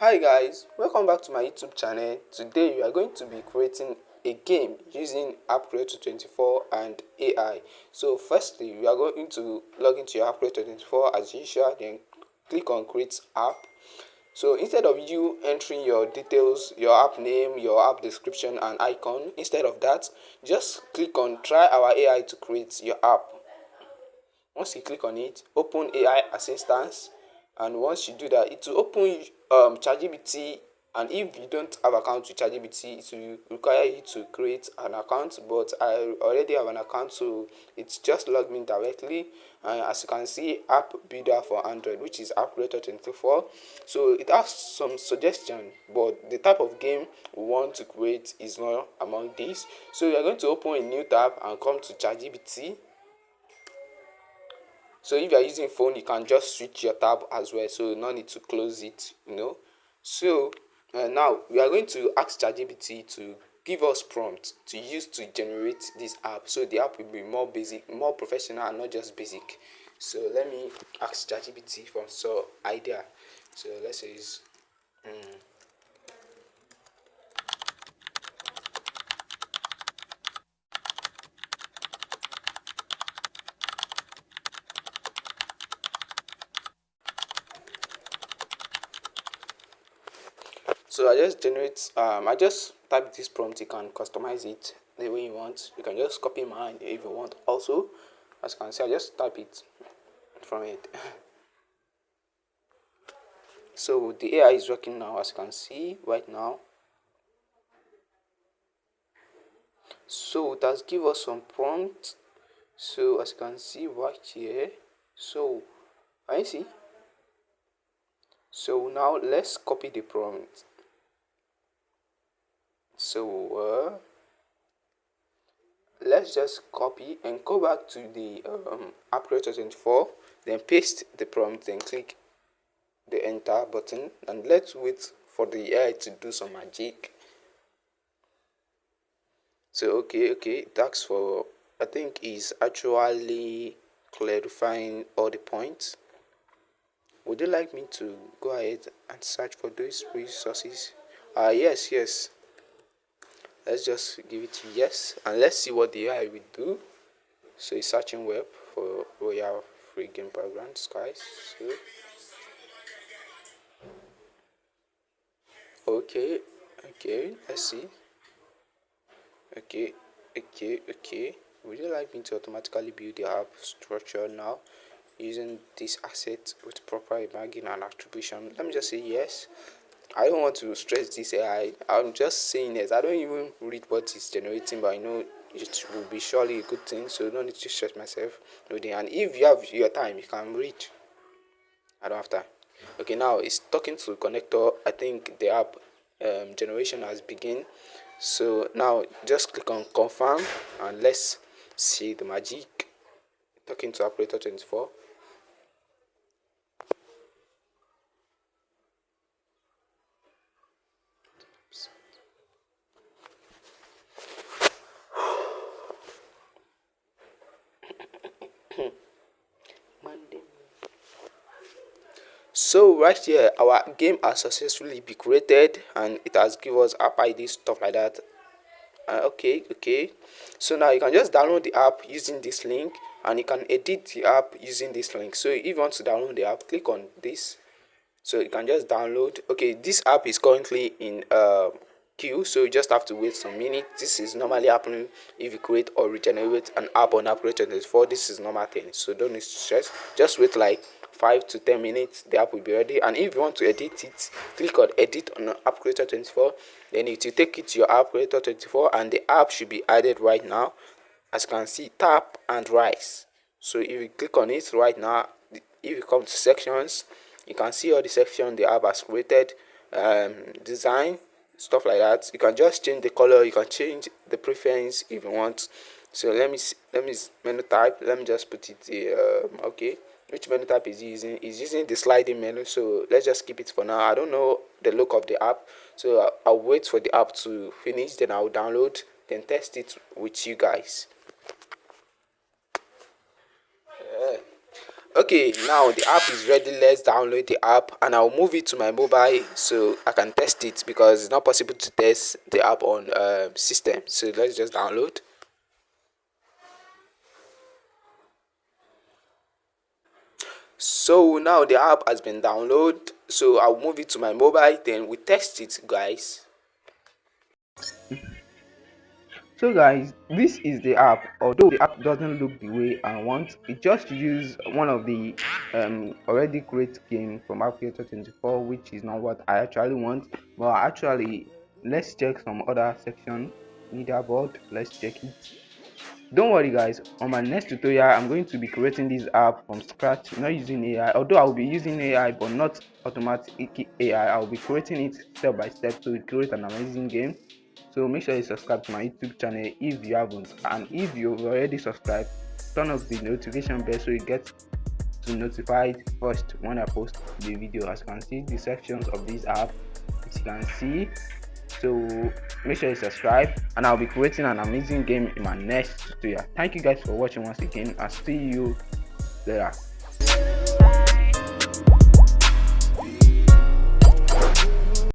Hi guys, welcome back to my YouTube channel. Today we are going to be creating a game using AppCreator24 and AI. So firstly, we are going to log into your AppCreator24 as usual, then click on create app. So instead of you entering your details, your app name, your app description and icon, instead of that, just click on try our AI to create your app. Once you click on it, open AI assistance, and once you do that, it will open ChatGPT. And if you don't have account with ChatGPT, it will require you to create an account, but I already have an account, so it's just log me directly. And as you can see, app builder for Android, which is AppCreator24. So it has some suggestion, but the type of game we want to create is not among these. So we are going to open a new tab and come to ChatGPT. So if you are using phone, you can just switch your tab as well, so no need to close it. So now we are going to ask ChatGPT to give us prompt to use to generate this app, so the app will be more basic, more professional, and not just basic. So let me ask ChatGPT for some idea. So let's say it's so I just type this prompt. You can customize it the way you want. You can just copy mine if you want. Also, as you can see, I just type it from it. So the AI is working now, as you can see right now. So it has given us some prompt. So as you can see right here. So can you see? So now let's copy the prompt. So let's just copy and go back to the AppCreator24, then paste the prompt, then click the enter button, and let's wait for the AI to do some magic. So okay, it asks for, I think is actually clarifying all the points. Would you like me to go ahead and search for those resources? Yes. Let's just give it yes, and let's see what the AI will do. So it's searching web for Royal Free Game Programs, guys. So okay, let's see. Okay. Would you like me to automatically build the app structure now using this asset with proper imagining and attribution? Let me just say yes. I don't want to stress this AI. I'm just saying yes. I don't even read what it's generating, but I know it will be surely a good thing, so don't need to stress myself loading. And if you have your time, you can read. I don't have time. Okay, now it's talking to the connector. I think the app generation has begun. So now just click on confirm and let's see the magic. Talking to operator 24. So right here, our game has successfully been created, and it has given us app ID, stuff like that. Okay. So now you can just download the app using this link, and you can edit the app using this link. So if you want to download the app, click on this. So you can just download. Okay, this app is currently in queue, so you just have to wait some minutes. This is normally happening if you create or regenerate an app on AppCreator24. This is normal thing, so don't need to stress. Just wait like 5 to 10 minutes, the app will be ready. And if you want to edit it, click on edit on AppCreator24, then it will take it to your AppCreator24, and the app should be added right now. As you can see, tap and rise. So if you click on it right now, if you come to sections, you can see all the sections the app has created. Design, stuff like that. You can just change the color, you can change the preference if you want. So let me menu type. Let me just put it okay. Which menu type is using? Is using the sliding menu, so let's just keep it for now. I don't know the look of the app, so I'll wait for the app to finish, then I'll download, then test it with you guys. Okay, now the app is ready. Let's download the app and I'll move it to my mobile so I can test it, because it's not possible to test the app on system. So let's just download. So now the app has been downloaded, so I'll move it to my mobile, then we test it, guys. So guys, this is the app. Although the app doesn't look the way I want, it just use one of the already great game from AppCreator24, which is not what I actually want. But actually, let's check some other section. Leaderboard, let's check it. Don't worry guys, on my next tutorial I'm going to be creating this app from scratch, not using AI. Although I'll be using AI, but not automatic AI. I'll be creating it step by step to create an amazing game. So make sure you subscribe to my YouTube channel if you haven't, and if you've already subscribed, turn off the notification bell so you get to notified first when I post the video. As you can see the sections of this app, as you can see. So make sure you subscribe, and I'll be creating an amazing game in my next tutorial. Thank you guys for watching once again. I'll see you later.